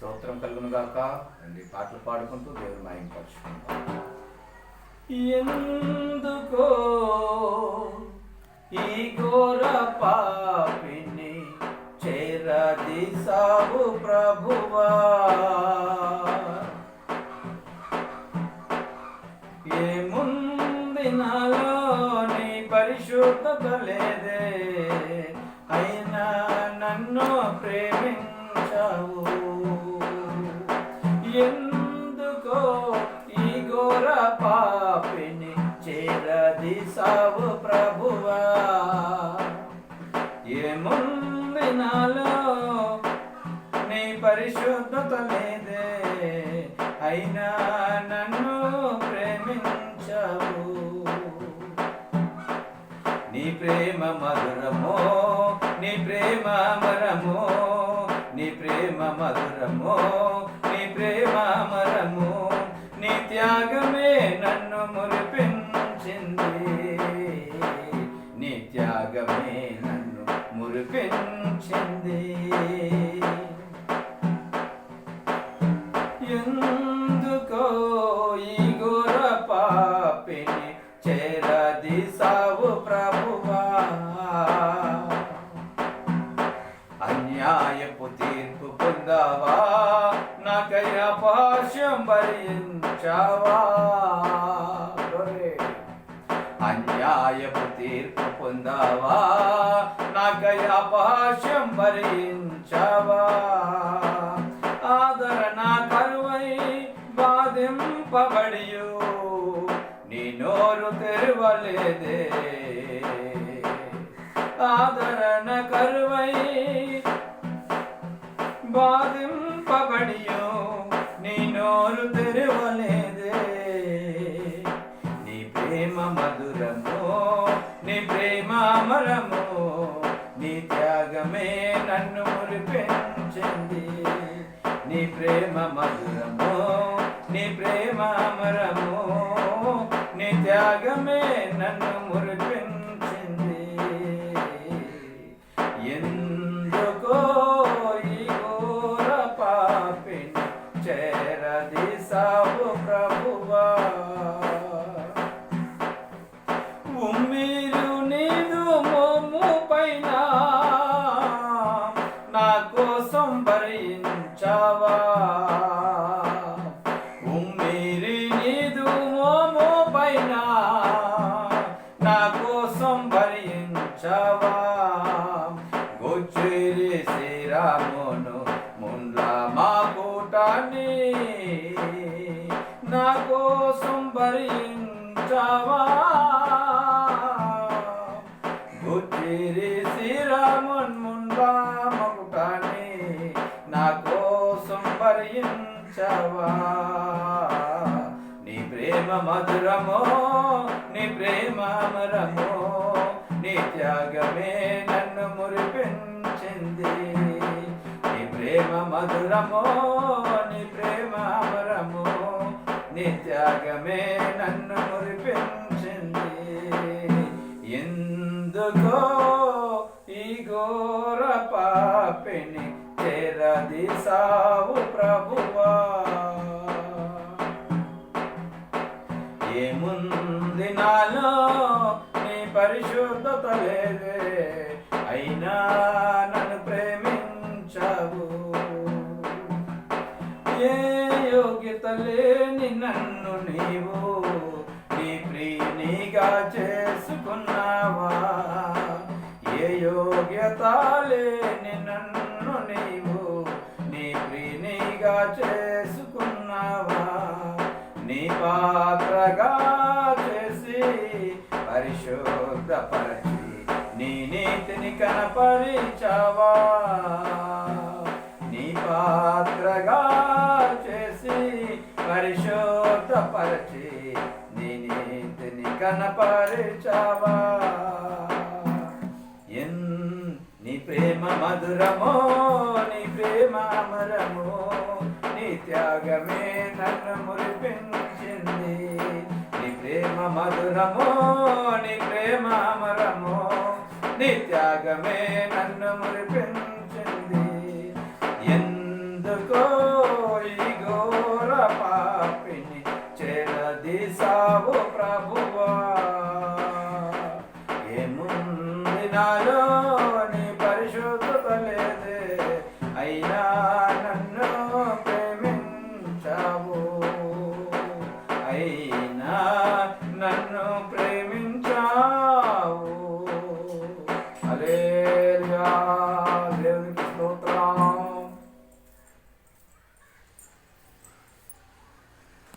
స్తోత్రం కలుగును గాక. అండి పాటలు పాడుకుంటూ దేవుని మహిమపరచుకుందాం. ఎందుకో ఈ ఘోర పాపిని చేరదీసావు ప్రభువా, ఏముంది నాలో నీ పరిశుద్ధత లేదే, అయినా నన్ను ప్రేమించావు. ఎందుకో ఈ ఘోర పాపిని చేరదీసావు ప్రభువా, ఏముంది నాలో నీ పరిశుద్ధత లేదే, అయినా నన్ను ప్రేమించావు. నీ ప్రేమ మధురమో, నీ ప్రేమ అమరమో, నీ ప్రేమ మధురమో, నీ ప్రేమ అమరమో, నీ త్యాగమే నన్ను మురిపించింది, నీ త్యాగమే నన్ను మురిపించింది. ఎందుకో ఈ ఘోర పాపిని చేరదీసావు ప్రభువా, అన్యాయపు తీర్పు పొందావా, నాకై అపహాస్యం భరించావా. అన్యాయపు తీర్పు పొందావా, నాకై అపహాస్యం భరించావా. ఆదరణ కరువై బాధింపబడియు నీ నోరు తెరవలేదే, ఆదరణ కరువై బాధింపబడియు నీ నోరు తెరవలేదే. నీ ప్రేమ మధురమో, నీ ప్రేమ అమరమో, నీ త్యాగమే నన్ను మురిపించింది. నీ ప్రేమ మధురమో, నీ ప్రేమ అమరమో, నీ త్యాగమే నన్ను మురిపించింది. ఎందుకో ఈ ఘోర పాపిని చేరదీసావు ప్రభువా, ఉమ్మిరు నీదు మోము పైన నా కోసం భరించావా. ఉమ్మిరి నీదు మోము పైన నా కోసం భరించావా. గొచ్చేరి శ్రీరామును ముండ్ల మాకుటాన్ని నా కోసం భరించావా. గొచ్చేరి శ్రీరామున్ ముండ్ల మాకుటాన్ని నా కోసం భరించావా. నీ ప్రేమ మధురమో, నీ ప్రేమ అమరమో, నీ త్యాగమే నన్ను మురిపించింది. నీ ప్రేమ మధురమో, నీ ప్రేమ అమరమో, నీ త్యాగమే నన్ను మురిపించింది. ఎందుకో ఈ ఘోర పాపిని చేరదీసావు ప్రభువా, ఏముంది నాలో నీ పరిశుద్ధత లేదే, అయినా నన్ను ప్రేమించావు. ఏ యోగ్యత లేని నన్ను నీవు నీ ప్రియునిగా చేసుకున్నావా. ఏ యోగ్యత లేని నన్ను నీవు నీ ప్రియునిగా చేసుకున్నావా. నీ పాత్రగా చేసి పరిశుద్ధపరచి నీ నీతిని కనపరిచావా. నీ పాత్రగా చేసి పరిశుద్ధపరచి నీ నీతిని కనపరిచావా. నీ ప్రేమ మధురమో, నీ ప్రేమ అమరమో, నీ త్యాగమే నన్ను మురిపించింది. నీ ప్రేమ మధురమో, నీ ప్రేమ అమరమో, నీ త్యాగమే నన్ను మురిపించింది. ఎందుకో నాలో నీ పరిశుద్ధత లేదే, అయినా నన్ను ప్రేమించావు, అయినా నన్ను ప్రేమించావు. హల్లెలూయా.